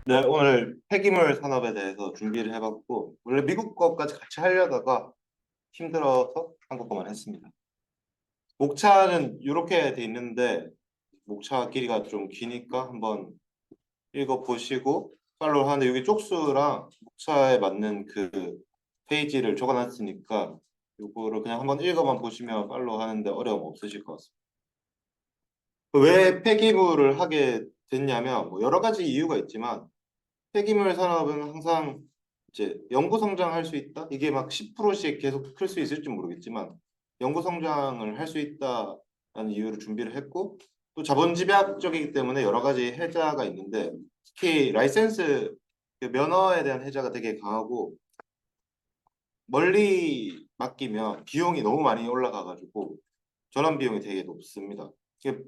네, 오늘 폐기물 산업에 대해서 준비를 해봤고, 원래 미국 거까지 같이 하려다가 힘들어서 한국 거만 했습니다. 목차는 이렇게 돼 있는데, 목차 길이가 좀 기니까 한번 읽어보시고, 팔로우 하는데, 여기 쪽수랑 목차에 맞는 그 페이지를 적어놨으니까, 이거를 그냥 한번 읽어만 보시면 팔로우 하는데 어려움 없으실 것 같습니다. 왜 폐기물을 하게 됐냐면, 뭐 여러 가지 이유가 있지만, 폐기물 산업은 항상 이제 연구 성장할 수 있다? 이게 막 10%씩 계속 클 수 있을지 모르겠지만 연구 성장을 할 수 있다라는 이유로 준비를 했고 또 자본 집약적이기 때문에 여러 가지 해자가 있는데 특히 라이센스 그 면허에 대한 해자가 되게 강하고 멀리 맡기면 비용이 너무 많이 올라가가지고 전환 비용이 되게 높습니다. 이게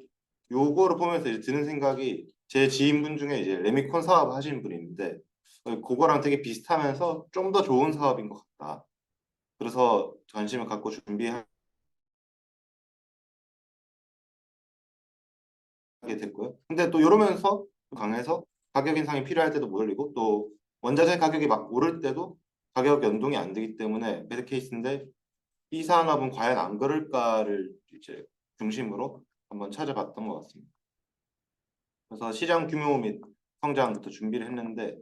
요거를 보면서 이제 드는 생각이 제 지인분 중에 이제 레미콘 사업 하시는 분이 있는데 그거랑 되게 비슷하면서 좀 더 좋은 사업인 것 같다. 그래서 관심을 갖고 준비하게 됐고요. 근데 또 이러면서 강해서 가격 인상이 필요할 때도 못 올리고 또 원자재 가격이 막 오를 때도 가격 연동이 안 되기 때문에 배드 케이스인데 이 산업은 과연 안 그럴까를 이제 중심으로 한번 찾아봤던 것 같습니다. 그래서 시장 규모 및 성장부터 준비를 했는데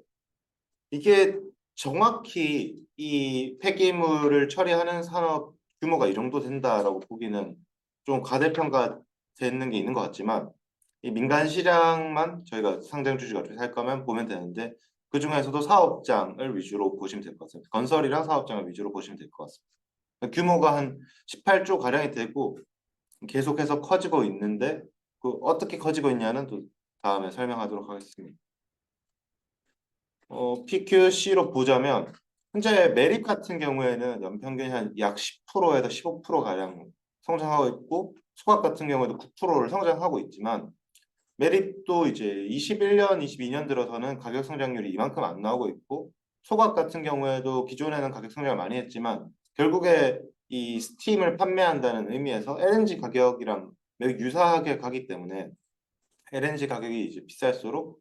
이게 정확히 이 폐기물을 처리하는 산업 규모가 이 정도 된다라고 보기는 좀 과대평가되는 게 있는 것 같지만 이 민간 시장만 저희가 상장 주주가 살 거면 보면 되는데 그 중에서도 사업장을 위주로 보시면 될 것 같습니다. 건설이랑 사업장을 위주로 보시면 될 것 같습니다. 규모가 한 18조 가량이 되고 계속해서 커지고 있는데 그 어떻게 커지고 있냐는 또 다음에 설명하도록 하겠습니다. PQC로 보자면 현재 매립 같은 경우에는 연평균 한 약 10%에서 15% 가량 성장하고 있고 소각 같은 경우에도 9%를 성장하고 있지만 매립도 이제 21년, 22년 들어서는 가격 성장률이 이만큼 안 나오고 있고 소각 같은 경우에도 기존에는 가격 성장을 많이 했지만 결국에 이 스팀을 판매한다는 의미에서 LNG 가격이랑 매우 유사하게 가기 때문에 LNG 가격이 이제 비쌀수록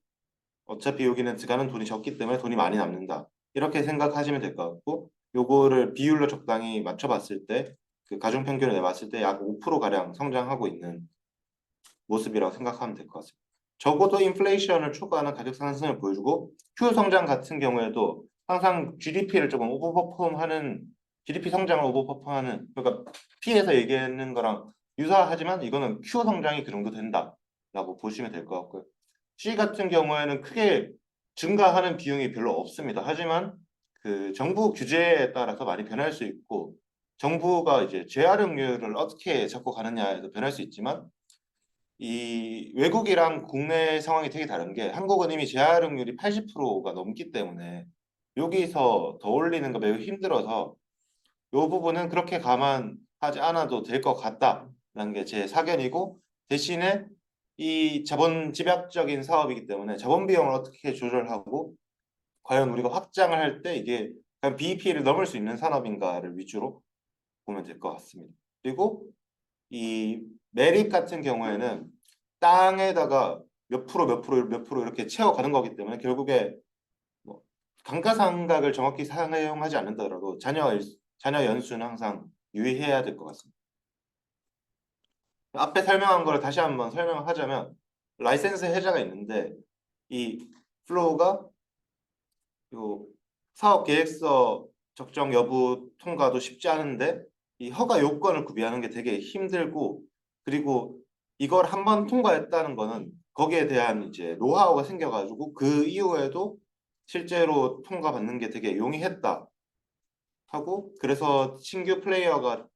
어차피 여기는 들어가는 돈이 적기 때문에 돈이 많이 남는다. 이렇게 생각하시면 될 것 같고 요거를 비율로 적당히 맞춰봤을 때 그 가중 평균을 내봤을 때 약 5% 가량 성장하고 있는 모습이라고 생각하면 될 것 같습니다. 적어도 인플레이션을 초과하는 가격 상승을 보여주고 Q 성장 같은 경우에도 항상 GDP를 조금 오버퍼폼하는 GDP 성장을 오버퍼폼하는 그러니까 P에서 얘기하는 거랑 유사하지만 이거는 Q 성장이 그 정도 된다라고 보시면 될 것 같고요. C 같은 경우에는 크게 증가하는 비용이 별로 없습니다. 하지만 그 정부 규제에 따라서 많이 변할 수 있고 정부가 이제 재활용률을 어떻게 잡고 가느냐에서 변할 수 있지만 이 외국이랑 국내 상황이 되게 다른 게 한국은 이미 재활용률이 80%가 넘기 때문에 여기서 더 올리는 거 매우 힘들어서 이 부분은 그렇게 감안하지 않아도 될 것 같다라는 게 제 사견이고 대신에 이 자본 집약적인 사업이기 때문에 자본 비용을 어떻게 조절하고 과연 우리가 확장을 할 때 이게 과연 BEP를 넘을 수 있는 산업인가를 위주로 보면 될 것 같습니다. 그리고 이 매립 같은 경우에는 땅에다가 몇 프로 몇 프로 몇 프로 이렇게 채워가는 거기 때문에 결국에 뭐 감가상각을 정확히 사용하지 않는다더라도 자녀 연수는 항상 유의해야 될 것 같습니다. 앞에 설명한 거를 다시 한번 설명을 하자면 라이센스 해자가 있는데 이 플로우가 요 사업 계획서 적정 여부 통과도 쉽지 않은데 이 허가 요건을 구비하는 게 되게 힘들고 그리고 이걸 한번 통과했다는 거는 거기에 대한 이제 노하우가 생겨가지고 그 이후에도 실제로 통과받는 게 되게 용이했다 하고 그래서 신규 플레이어가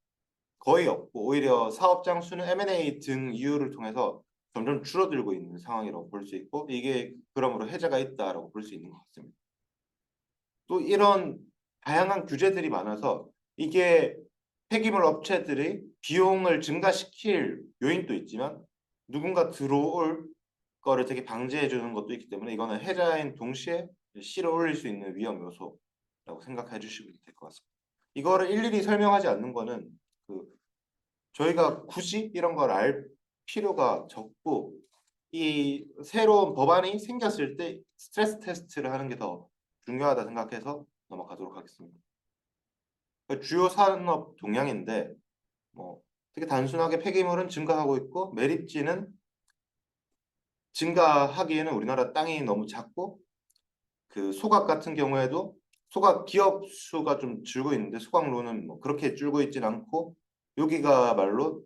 거의 없고 오히려 사업장 수는 M&A 등 이유를 통해서 점점 줄어들고 있는 상황이라고 볼 수 있고 이게 그러므로 해자가 있다라고 볼 수 있는 것 같습니다. 또 이런 다양한 규제들이 많아서 이게 폐기물 업체들이 비용을 증가시킬 요인도 있지만 누군가 들어올 거를 되게 방지해 주는 것도 있기 때문에 이거는 해자인 동시에 실을 올릴 수 있는 위험 요소라고 생각해 주시면 될 것 같습니다. 이거를 일일이 설명하지 않는 거는 그 저희가 굳이 이런 걸 알 필요가 적고 이 새로운 법안이 생겼을 때 스트레스 테스트를 하는 게 더 중요하다 생각해서 넘어가도록 하겠습니다. 주요 산업 동향인데 뭐 되게 단순하게 폐기물은 증가하고 있고 매립지는 증가하기에는 우리나라 땅이 너무 작고 그 소각 같은 경우에도 소각 기업 수가 좀 줄고 있는데 소각로는 뭐 그렇게 줄고 있진 않고 여기가 말로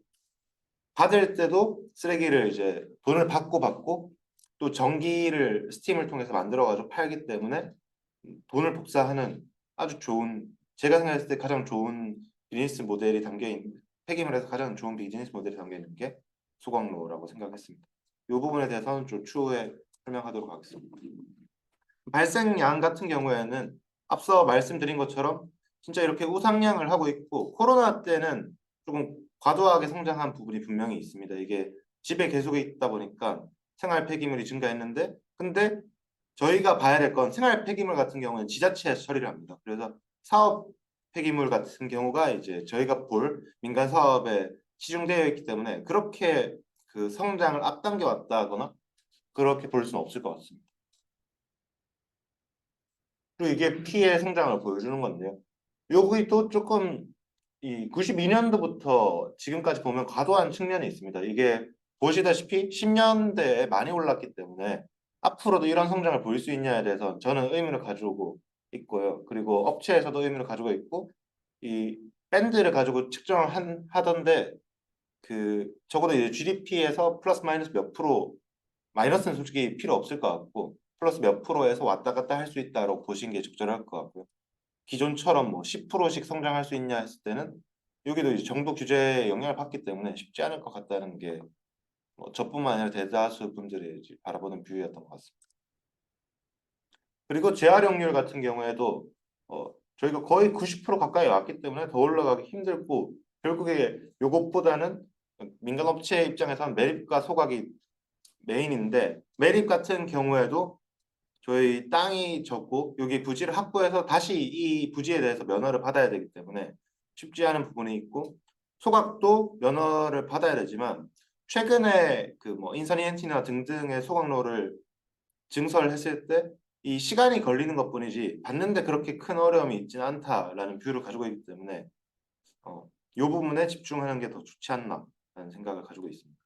받을 때도 쓰레기를 이제 돈을 받고 또 전기를 스팀을 통해서 만들어 가지고 팔기 때문에 돈을 복사하는 아주 좋은 제가 생각했을 때 가장 좋은 비즈니스 모델이 담겨 있는 폐기물에서 가장 좋은 비즈니스 모델이 담겨 있는 게 소각로라고 생각했습니다. 이 부분에 대해서는 좀 추후에 설명하도록 하겠습니다. 발생량 같은 경우에는 앞서 말씀드린 것처럼 진짜 이렇게 우상향을 하고 있고 코로나 때는 조금 과도하게 성장한 부분이 분명히 있습니다. 이게 집에 계속 있다 보니까 생활 폐기물이 증가했는데 근데 저희가 봐야 될 건 생활 폐기물 같은 경우는 지자체에서 처리를 합니다. 그래서 사업 폐기물 같은 경우가 이제 저희가 볼 민간 사업에 치중되어 있기 때문에 그렇게 그 성장을 앞당겨 왔다거나 그렇게 볼 수는 없을 것 같습니다. 그리고 이게 피해 성장을 보여주는 건데요. 여기도 조금 이 92년도부터 지금까지 보면 과도한 측면이 있습니다. 이게 보시다시피 10년대에 많이 올랐기 때문에 앞으로도 이런 성장을 보일 수 있냐에 대해서 저는 의문을 가지고 있고요. 그리고 업체에서도 의문을 가지고 있고 이 밴드를 가지고 측정을 하던데 그 적어도 이제 GDP에서 플러스 마이너스 몇 프로 마이너스는 솔직히 필요 없을 것 같고 플러스 몇 프로에서 왔다 갔다 할 수 있다고 보시는 게 적절할 것 같고요. 기존처럼 뭐 10%씩 성장할 수 있냐 했을 때는 여기도 이제 정부 규제에 영향을 받기 때문에 쉽지 않을 것 같다는 게 뭐 저뿐만 아니라 대다수 분들이 이제 바라보는 뷰였던 것 같습니다. 그리고 재활용률 같은 경우에도 저희가 거의 90% 가까이 왔기 때문에 더 올라가기 힘들고 결국에 이것보다는 민간 업체 입장에서는 매립과 소각이 메인인데 매립 같은 경우에도 저희 땅이 적고 여기 부지를 확보해서 다시 이 부지에 대해서 면허를 받아야 되기 때문에 쉽지 않은 부분이 있고 소각도 면허를 받아야 되지만 최근에 그 뭐 인선이엔티나 등등의 소각로를 증설했을 때 이 시간이 걸리는 것뿐이지 받는데 그렇게 큰 어려움이 있지는 않다라는 뷰를 가지고 있기 때문에 이 부분에 집중하는 게 더 좋지 않나라는 생각을 가지고 있습니다.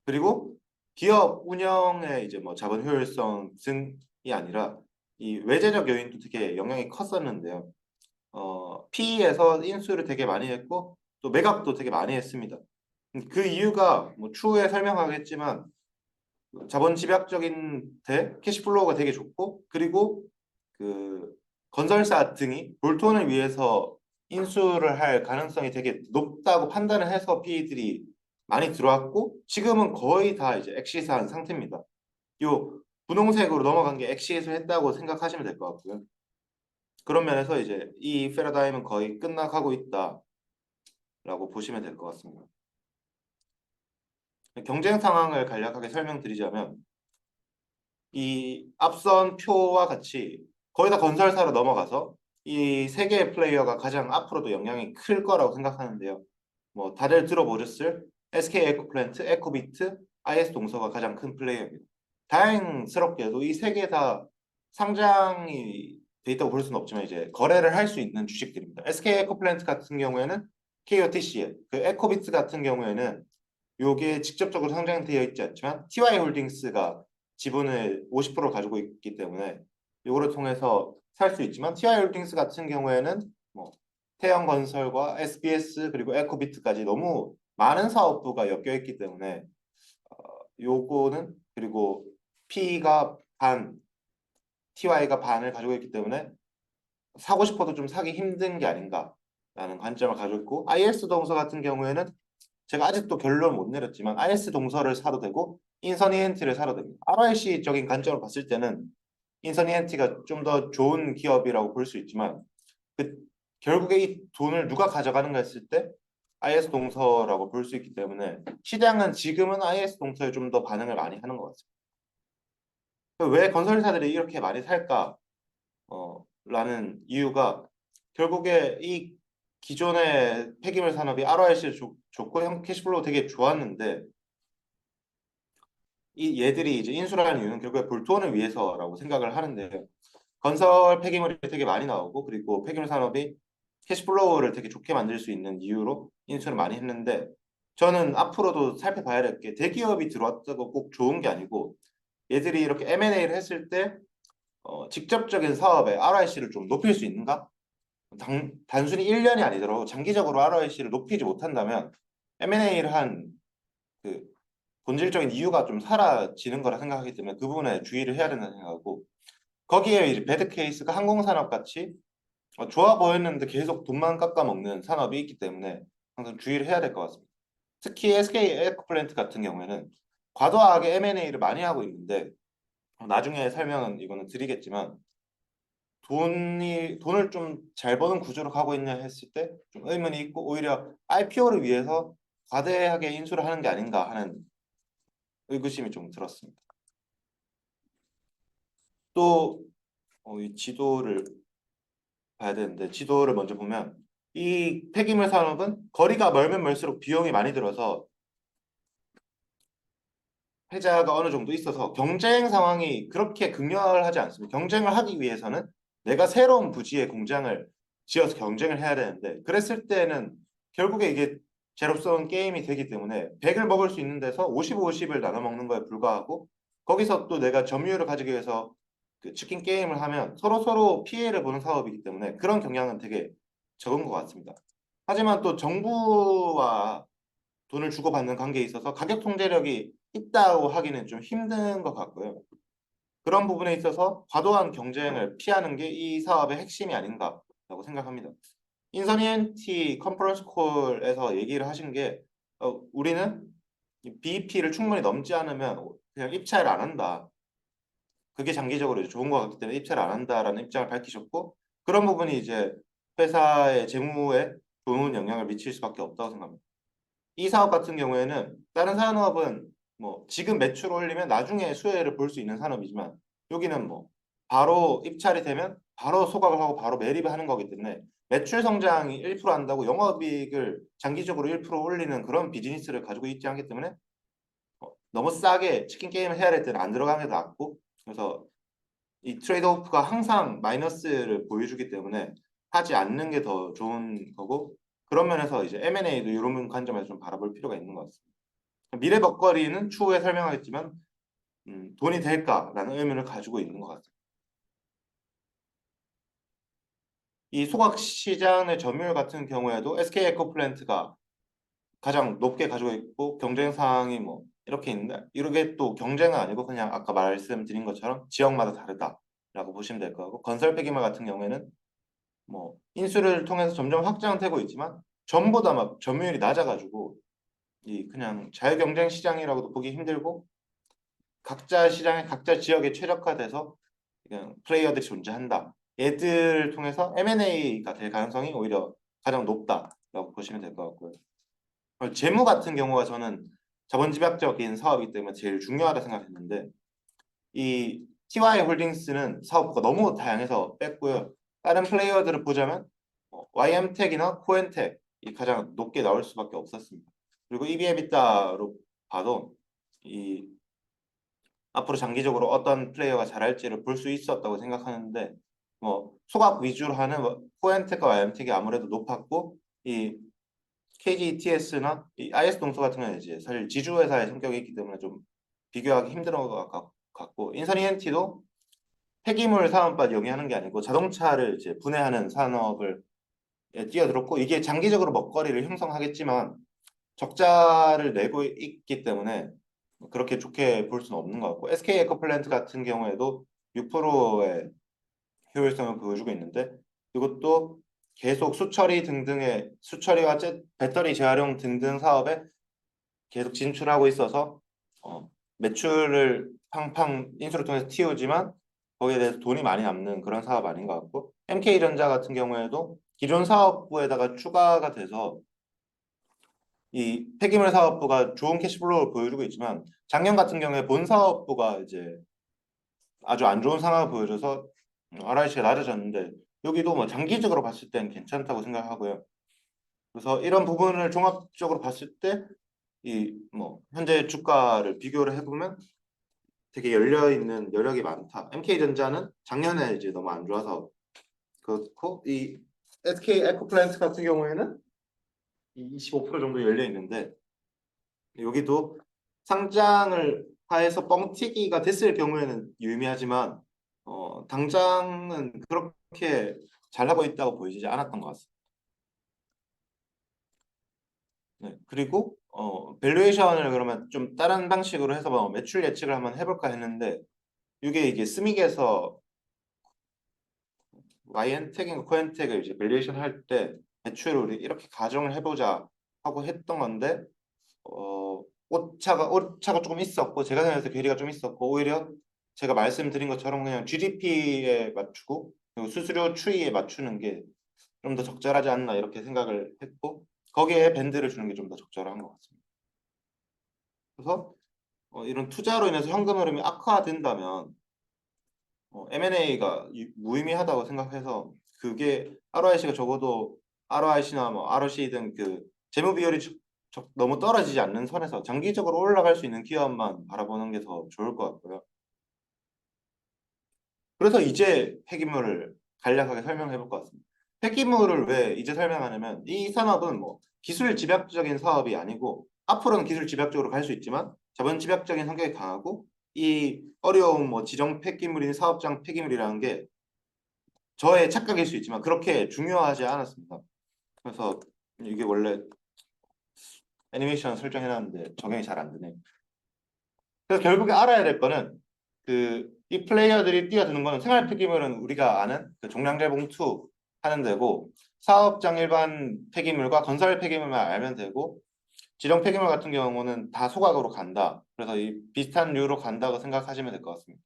그리고 기업 운영의 이제 뭐 자본 효율성 등이 아니라 이 외재적 요인도 되게 영향이 컸었는데요. PE에서 인수를 되게 많이 했고 또 매각도 되게 많이 했습니다. 그 이유가 뭐 추후에 설명하겠지만 자본 집약적인 캐시플로우가 되게 좋고 그리고 그 건설사 등이 볼톤을 위해서 인수를 할 가능성이 되게 높다고 판단을 해서 PE들이 많이 들어왔고 지금은 거의 다 이제 엑시트한 상태입니다. 요 분홍색으로 넘어간 게 엑시트를 했다고 생각하시면 될 것 같고요. 그런 면에서 이제 이 패러다임은 거의 끝나가고 있다라고 보시면 될 것 같습니다. 경쟁 상황을 간략하게 설명드리자면 이 앞선 표와 같이 거의 다 건설사로 넘어가서 이 세 개의 플레이어가 가장 앞으로도 영향이 클 거라고 생각하는데요. 뭐 다들 들어보셨을 SK 에코플랜트, 에코비트, IS 동서가 가장 큰 플레이어입니다. 다행스럽게도 이 세 개 다 상장이 돼 있다고 볼 수는 없지만 이제 거래를 할 수 있는 주식들입니다. SK 에코플랜트 같은 경우에는 KOTC에, 그 에코비트 같은 경우에는 요게 직접적으로 상장되어 있지 않지만 TY홀딩스가 지분을 50% 가지고 있기 때문에 요거를 통해서 살 수 있지만 TY홀딩스 같은 경우에는 뭐 태영건설과 SBS 그리고 에코비트까지 너무 많은 사업부가 엮여 있기 때문에 요거는 그리고 P가 반, TY가 반을 가지고 있기 때문에 사고 싶어도 좀 사기 힘든 게 아닌가라는 관점을 가지고 있고 IS 동서 같은 경우에는 제가 아직도 결론을 못 내렸지만 IS 동서를 사도 되고 인선이엔티를 사도 됩니다. ROIC적인 관점으로 봤을 때는 인선이엔티가 좀 더 좋은 기업이라고 볼 수 있지만 그 결국에 이 돈을 누가 가져가는가 했을 때 IS 동서라고 볼 수 있기 때문에 시장은 지금은 IS 동서에 좀 더 반응을 많이 하는 것 같습니다. 왜 건설사들이 이렇게 많이 살까? 라는 이유가 결국에 이 기존의 폐기물 산업이 ROIC를 좋고 캐시플로우 되게 좋았는데 이 얘들이 이제 인수라는 이유는 결국에 볼트온을 위해서라고 생각을 하는데 건설 폐기물이 되게 많이 나오고 그리고 폐기물 산업이 캐시플로우를 되게 좋게 만들 수 있는 이유로 인수를 많이 했는데 저는 앞으로도 살펴봐야 될 게 대기업이 들어왔다고 꼭 좋은 게 아니고 얘들이 이렇게 M&A를 했을 때 직접적인 사업에 ROIC를 좀 높일 수 있는가? 단순히 1년이 아니더라도 장기적으로 ROIC를 높이지 못한다면 M&A를 한 그 본질적인 이유가 좀 사라지는 거라 생각하기 때문에 그 부분에 주의를 해야 된다고 생각하고 거기에 이제 배드 케이스가 항공산업 같이 좋아 보였는데 계속 돈만 깎아먹는 산업이 있기 때문에 항상 주의를 해야 될 것 같습니다. 특히 SK 에어플랜트 같은 경우에는 과도하게 M&A를 많이 하고 있는데 나중에 설명은 이거는 드리겠지만 돈을 좀 잘 버는 구조로 가고 있냐 했을 때 좀 의문이 있고 오히려 IPO를 위해서 과대하게 인수를 하는 게 아닌가 하는 의구심이 좀 들었습니다. 또 이 지도를 봐야 되는데 지도를 먼저 보면 이 폐기물 산업은 거리가 멀면 멀수록 비용이 많이 들어서 혜자가 어느 정도 있어서 경쟁 상황이 그렇게 극렬하지 않습니다. 경쟁을 하기 위해서는 내가 새로운 부지에 공장을 지어서 경쟁을 해야 되는데 그랬을 때는 결국에 이게 제로섬 게임이 되기 때문에 100을 먹을 수 있는 데서 50, 50을 나눠 먹는 거에 불과하고 거기서 또 내가 점유율을 가지기 위해서 그 치킨 게임을 하면 서로 피해를 보는 사업이기 때문에 그런 경향은 되게 적은 것 같습니다. 하지만 또 정부와 돈을 주고받는 관계에 있어서 가격 통제력이 있다고 하기는 좀 힘든 것 같고요. 그런 부분에 있어서 과도한 경쟁을 피하는 게 이 사업의 핵심이 아닌가라고 생각합니다. 인선 ENT 컨퍼런스 콜에서 얘기를 하신 게 우리는 BEP를 충분히 넘지 않으면 그냥 입찰을 안 한다. 그게 장기적으로 좋은 것 같기 때문에 입찰을 안 한다라는 입장을 밝히셨고 그런 부분이 이제 회사의 재무에 좋은 영향을 미칠 수밖에 없다고 생각합니다. 이 사업 같은 경우에는 다른 산업은 뭐 지금 매출 올리면 나중에 수혜를 볼 수 있는 산업이지만 여기는 뭐 바로 입찰이 되면 바로 소각을 하고 바로 매립을 하는 거기 때문에 매출 성장이 1% 한다고 영업이익을 장기적으로 1% 올리는 그런 비즈니스를 가지고 있지 않기 때문에 너무 싸게 치킨 게임을 해야 될 때는 안 들어가는 게 낫고 그래서 이 트레이드오프가 항상 마이너스를 보여주기 때문에 하지 않는 게 더 좋은 거고 그런 면에서 이제 M&A도 이런 관점에서 좀 바라볼 필요가 있는 것 같습니다. 미래 먹거리는 추후에 설명하겠지만 돈이 될까라는 의문을 가지고 있는 것 같습니다. 이 소각 시장의 점유율 같은 경우에도 SK 에코플랜트가 가장 높게 가지고 있고 경쟁 상황이 뭐 이렇게 있는데 이게 또 경쟁은 아니고 그냥 아까 말씀드린 것처럼 지역마다 다르다라고 보시면 될 거고 건설 폐기물 같은 경우에는 뭐 인수를 통해서 점점 확장되고 있지만 전보다 막 점유율이 낮아가지고 이 그냥 자유경쟁 시장이라고도 보기 힘들고 각자 시장에 각자 지역에 최적화돼서 그냥 플레이어들이 존재한다. 얘들 통해서 M&A가 될 가능성이 오히려 가장 높다라고 보시면 될 것 같고요. 재무 같은 경우가 저는 자본집약적인 사업이기 때문에 제일 중요하다 생각했는데 이 TY 홀딩스는 사업부가 너무 다양해서 뺐고요. 다른 플레이어들을 보자면 YM텍이나 코엔텍이 가장 높게 나올 수밖에 없었습니다. 그리고 EBITDA로 봐도 이 앞으로 장기적으로 어떤 플레이어가 잘할지를 볼 수 있었다고 생각하는데 뭐 소각 위주로 하는 코엔텍과 YM텍이 아무래도 높았고 이 KGETS나 이 IS동소 같은 경우는 이제 사실 지주회사의 성격이 있기 때문에 좀 비교하기 힘든 것 같고 인선 ENT도 폐기물 산업만 영위하는 게 아니고 자동차를 이제 분해하는 산업을 뛰어들었고 이게 장기적으로 먹거리를 형성하겠지만 적자를 내고 있기 때문에 그렇게 좋게 볼 수는 없는 것 같고 SK 에코플랜트 같은 경우에도 6%의 효율성을 보여주고 있는데 이것도 계속 수처리 등등의 수처리와 배터리 재활용 등등 사업에 계속 진출하고 있어서 매출을 팡팡 인수를 통해서 틔우지만 거기에 대해서 돈이 많이 남는 그런 사업 아닌 것 같고 MK전자 같은 경우에도 기존 사업부에다가 추가가 돼서 이 폐기물 사업부가 좋은 캐시플로우를 보여주고 있지만 작년 같은 경우에 본 사업부가 이제 아주 안 좋은 상황을 보여줘서 ROIC가 낮아졌는데 여기도 뭐 장기적으로 봤을 때는 괜찮다고 생각하고요. 그래서 이런 부분을 종합적으로 봤을 때 이 뭐 현재 주가를 비교를 해보면 되게 열려 있는 여력이 많다. MK전자는 작년에 이제 너무 안 좋아서 그렇고 이 SK 에코플랜트 같은 경우에는 25% 정도 열려 있는데 여기도 상장을 하에서 뻥튀기가 됐을 경우에는 유의미하지만 당장은 그렇게 잘하고 있다고 보이지 않았던 것 같습니다. 네, 그리고 밸류에이션을 그러면 좀 다른 방식으로 해서 뭐 매출 예측을 한번 해볼까 했는데 이게 스믹에서 YN텍인가 코엔텍을 이제 밸류에이션 할 때 매출을 우리 이렇게 가정을 해보자 하고 했던 건데 오차가 조금 있었고 제가 생각해서 괴리가 좀 있었고 오히려 제가 말씀드린 것처럼 그냥 GDP에 맞추고 그리고 수수료 추이에 맞추는 게 좀 더 적절하지 않나 이렇게 생각을 했고 거기에 밴드를 주는 게 좀 더 적절한 것 같습니다. 그래서 이런 투자로 인해서 현금 흐름이 악화된다면 M&A가 무의미하다고 생각해서 그게 ROIC가 적어도 ROIC나 뭐 ROC 등 그 재무 비율이 너무 떨어지지 않는 선에서 장기적으로 올라갈 수 있는 기업만 바라보는 게 더 좋을 것 같고요. 그래서 이제 폐기물을 간략하게 설명해 볼 것 같습니다. 폐기물을 왜 이제 설명하냐면 이 산업은 뭐 기술 집약적인 사업이 아니고 앞으로는 기술 집약적으로 갈 수 있지만 자본 집약적인 성격이 강하고 이 어려운 뭐 지정 폐기물인 사업장 폐기물이라는 게 저의 착각일 수 있지만 그렇게 중요하지 않았습니다. 그래서 이게 원래 애니메이션 설정해놨는데 적용이 잘 안 되네. 그래서 결국에 알아야 될 거는 이 플레이어들이 뛰어드는 거는 생활 폐기물은 우리가 아는 그 종량제 봉투 하는 데고 사업장 일반 폐기물과 건설 폐기물만 알면 되고 지정 폐기물 같은 경우는 다 소각으로 간다. 그래서 이 비슷한 류로 간다고 생각하시면 될 것 같습니다.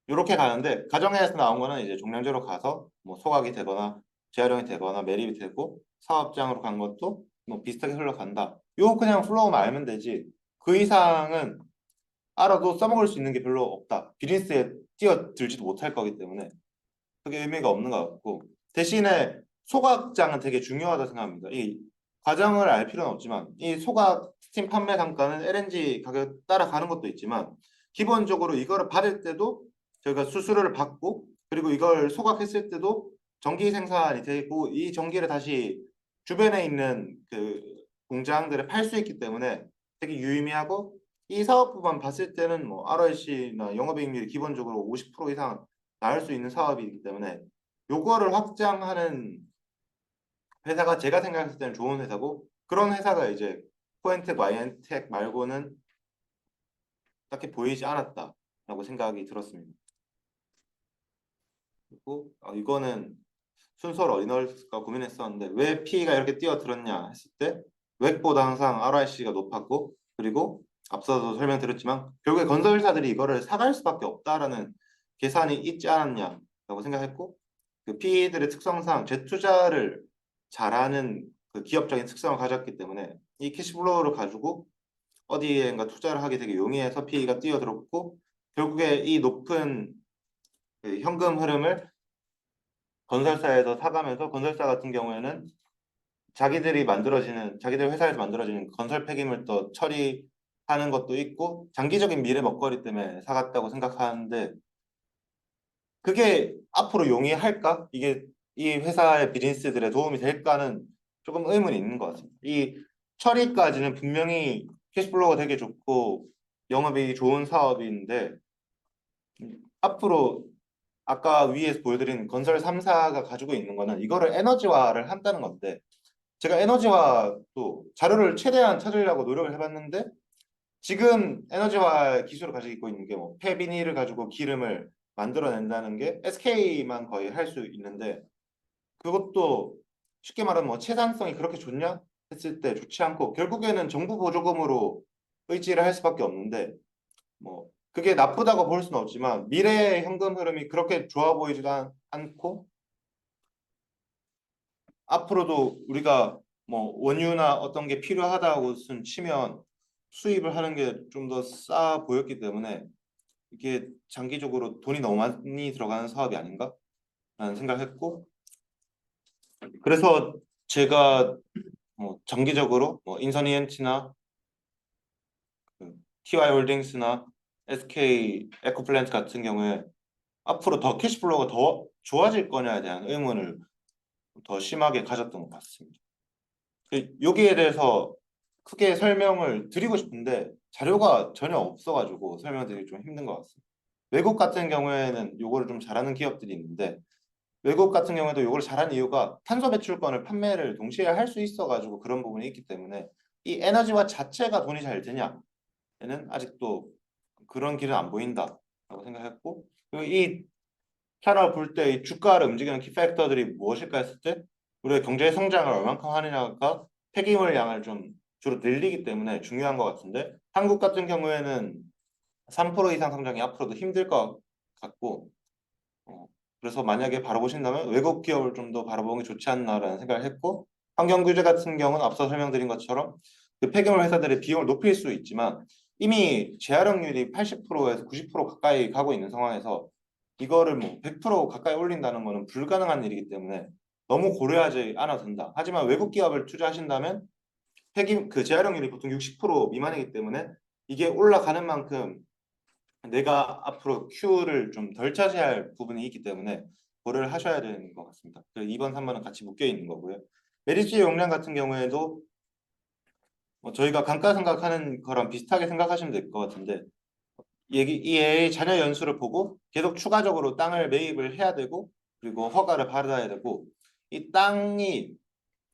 이렇게 가는데 가정에서 나온 거는 이제 종량제로 가서 뭐 소각이 되거나 재활용이 되거나 매립이 되고 사업장으로 간 것도 뭐 비슷하게 흘러간다. 요 그냥 플로우만 알면 되지. 그 이상은 알아도 써먹을 수 있는 게 별로 없다. 비즈니스에 뛰어들지도 못할 거기 때문에 그게 의미가 없는 것 같고 대신에 소각장은 되게 중요하다 생각합니다. 이 과정을 알 필요는 없지만 이 소각 스팀 판매 단가는 LNG 가격 따라가는 것도 있지만 기본적으로 이거를 받을 때도 저희가 수수료를 받고 그리고 이걸 소각했을 때도 전기 생산이 되고 이 전기를 다시 주변에 있는 그 공장들에 팔 수 있기 때문에 되게 유의미하고 이 사업부만 봤을 때는 뭐 ROIC나 영업이익률이 기본적으로 50% 이상 나올 수 있는 사업이기 때문에 요거를 확장하는 회사가 제가 생각했을 때는 좋은 회사고 그런 회사가 이제 코엔텍, 와이엔텍 말고는 딱히 보이지 않았다라고 생각이 들었습니다. 그리고 이거는 순서를 어디 넣을까 고민했었는데 왜 P가 이렇게 뛰어들었냐 했을 때 웹보다 항상 ROIC가 높았고 그리고 앞서도 설명드렸지만 결국에 건설사들이 이거를 사갈 수밖에 없다라는 계산이 있지 않았냐라고 생각했고 그 PE들의 특성상 재투자를 잘하는 그 기업적인 특성을 가졌기 때문에 이 캐시플로우를 가지고 어디엔가 투자를 하기 되게 용이해서 PE가 뛰어들었고 결국에 이 높은 그 현금 흐름을 건설사에서 사가면서 건설사 같은 경우에는 자기들 회사에서 만들어지는 건설 폐기물도 처리하는 것도 있고 장기적인 미래 먹거리 때문에 사갔다고 생각하는데 그게 앞으로 용이할까? 이게 이 회사의 비즈니스들에 도움이 될까는 조금 의문이 있는 것 같습니다. 이 처리까지는 분명히 캐시플로우가 되게 좋고 영업이 좋은 사업인데 앞으로 아까 위에서 보여드린 건설 3사가 가지고 있는 거는 이거를 에너지화를 한다는 건데 제가 에너지화도 자료를 최대한 찾으려고 노력을 해봤는데 지금 에너지화 기술을 가지고 있는 게 뭐 폐비닐을 가지고 기름을 만들어낸다는 게 SK만 거의 할 수 있는데 그것도 쉽게 말하면 뭐 채산성이 그렇게 좋냐 했을 때 좋지 않고 결국에는 정부 보조금으로 의지를 할 수밖에 없는데 뭐 그게 나쁘다고 볼 수는 없지만 미래의 현금 흐름이 그렇게 좋아 보이지도 않고 앞으로도 우리가 뭐 원유나 어떤 게 필요하다고 치면 수입을 하는 게 좀 더 싸 보였기 때문에 이게 장기적으로 돈이 너무 많이 들어가는 사업이 아닌가 라는 생각을 했고 그래서 제가 장기적으로 인선 ENT나 TY 홀딩스나 SK 에코플랜트 같은 경우에 앞으로 더 캐시플로우가 더 좋아질 거냐에 대한 의문을 더 심하게 가졌던 것 같습니다. 여기에 대해서 크게 설명을 드리고 싶은데 자료가 전혀 없어가지고 설명드리기 좀 힘든 것 같습니다. 외국 같은 경우에는 요거를 좀 잘하는 기업들이 있는데 외국 같은 경우에도 요걸 잘하는 이유가 탄소 배출권을 판매를 동시에 할 수 있어가지고 그런 부분이 있기 때문에 이 에너지화 자체가 돈이 잘 되냐에는 아직도 그런 길은 안 보인다라고 생각했고, 그리고 이 차트를 볼 때 이 주가를 움직이는 키팩터들이 무엇일까 했을 때 우리의 경제 성장을 얼만큼 하느냐가 폐기물 양을 좀 주로 늘리기 때문에 중요한 것 같은데, 한국 같은 경우에는 3% 이상 성장이 앞으로도 힘들 것 같고, 그래서 만약에 바라보신다면 외국 기업을 좀 더 바라보는 게 좋지 않나라는 생각을 했고, 환경 규제 같은 경우는 앞서 설명드린 것처럼 그 폐기물 회사들의 비용을 높일 수 있지만 이미 재활용률이 80%에서 90% 가까이 가고 있는 상황에서 이거를 뭐 100% 가까이 올린다는 것은 불가능한 일이기 때문에 너무 고려하지 않아도 된다. 하지만 외국 기업을 투자하신다면 그 재활용률이 보통 60% 미만이기 때문에 이게 올라가는 만큼 내가 앞으로 Q를 좀 덜 차지할 부분이 있기 때문에 고려를 하셔야 되는 것 같습니다. 그래서 2번, 3번은 같이 묶여 있는 거고요. 메리츠 용량 같은 경우에도 저희가 감가상각하는 거랑 비슷하게 생각하시면 될 것 같은데, 이 애의 잔여 연수를 보고 계속 추가적으로 땅을 매입을 해야 되고, 그리고 허가를 받아야 되고, 이 땅이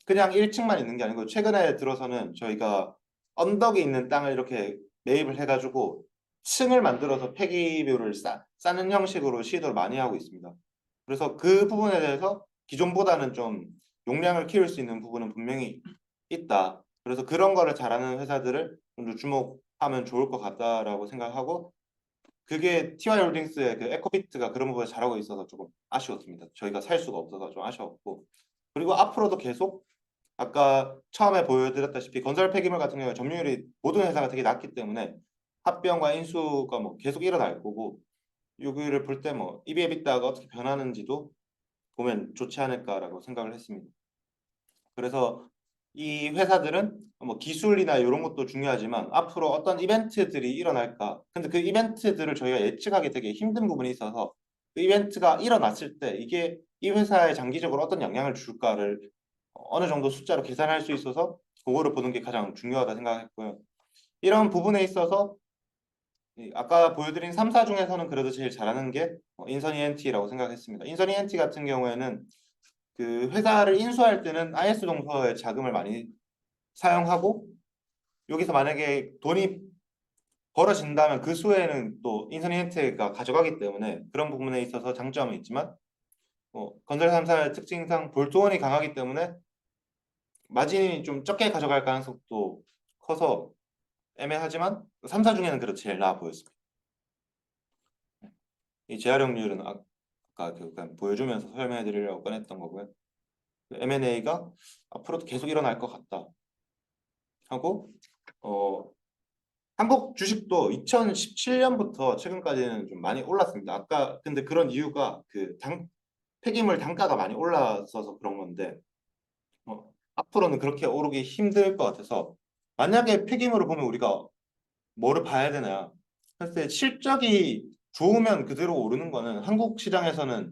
그냥 1층만 있는 게 아니고 최근에 들어서는 저희가 언덕에 있는 땅을 이렇게 매입을 해가지고 층을 만들어서 폐기물을 싸는 형식으로 시도를 많이 하고 있습니다. 그래서 그 부분에 대해서 기존보다는 좀 용량을 키울 수 있는 부분은 분명히 있다. 그래서 그런 거를 잘하는 회사들을 좀 더 주목하면 좋을 것 같다라고 생각하고, 그게 TY홀딩스의 그 에코비트가 그런 부분을 잘하고 있어서 조금 아쉬웠습니다. 저희가 살 수가 없어서 좀 아쉬웠고, 그리고 앞으로도 계속 아까 처음에 보여드렸다시피 건설 폐기물 같은 경우에 점유율이 모든 회사가 되게 낮기 때문에 합병과 인수가 뭐 계속 일어날 거고, 여기를 볼 때 뭐 EBITDA가 어떻게 변하는지도 보면 좋지 않을까라고 생각을 했습니다. 그래서 이 회사들은 뭐 기술이나 이런 것도 중요하지만 앞으로 어떤 이벤트들이 일어날까? 근데 그 이벤트들을 저희가 예측하기 되게 힘든 부분이 있어서 그 이벤트가 일어났을 때 이게 이 회사에 장기적으로 어떤 영향을 줄까를 어느 정도 숫자로 계산할 수 있어서 그거를 보는 게 가장 중요하다 생각했고요. 이런 부분에 있어서 아까 보여드린 3사 중에서는 그래도 제일 잘하는 게 인선 ENT라고 생각했습니다. 인선 ENT 같은 경우에는 그 회사를 인수할 때는 IS 동서의 자금을 많이 사용하고, 여기서 만약에 돈이 벌어진다면 그 수혜는 또 인선 ENT가 가져가기 때문에 그런 부분에 있어서 장점은 있지만, 건설 3사의 특징상 볼트원이 강하기 때문에 마진이 좀 적게 가져갈 가능성도 커서 애매하지만 3사 중에는 그래도 제일 나아 보였습니다. 이 재활용률은 아까 그냥 보여주면서 설명해 드리려고 꺼냈던 거고요. M&A가 앞으로도 계속 일어날 것 같다 하고, 한국 주식도 2017년부터 최근까지는 좀 많이 올랐습니다. 아까 근데 그런 이유가 그 폐기물 단가가 많이 올랐어서 그런 건데, 앞으로는 그렇게 오르기 힘들 것 같아서, 만약에 폐기물을 보면 우리가 뭐를 봐야 되나 했을 때 실적이 좋으면 그대로 오르는 거는 한국 시장에서는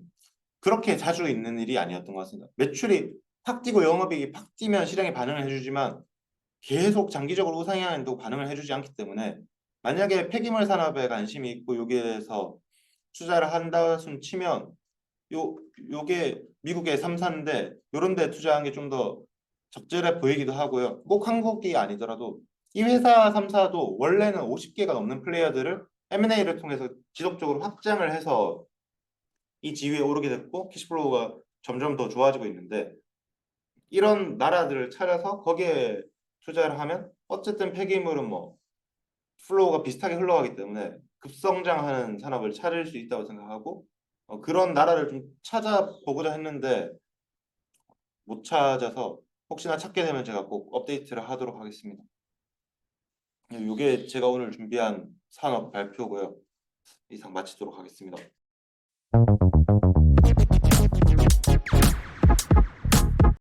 그렇게 자주 있는 일이 아니었던 것 같습니다. 매출이 팍 뛰고 영업이익이 팍 뛰면 시장이 반응을 해주지만 계속 장기적으로 우상향해도 반응을 해주지 않기 때문에, 만약에 폐기물 산업에 관심이 있고 여기에 대해서 투자를 한다 손 치면 요게 미국의 3사인데 요런 데 투자하는 게 좀 더 적절해 보이기도 하고요. 꼭 한국이 아니더라도 이 회사 3사도 원래는 50개가 넘는 플레이어들을 M&A를 통해서 지속적으로 확장을 해서 이 지위에 오르게 됐고 캐시플로우가 점점 더 좋아지고 있는데, 이런 나라들을 찾아서 거기에 투자를 하면 어쨌든 폐기물은 뭐 플로우가 비슷하게 흘러가기 때문에 급성장하는 산업을 찾을 수 있다고 생각하고, 그런 나라를 좀 찾아보고자 했는데 못 찾아서 혹시나 찾게 되면 제가 꼭 업데이트를 하도록 하겠습니다. 이게 제가 오늘 준비한 산업 발표고요. 이상 마치도록 하겠습니다.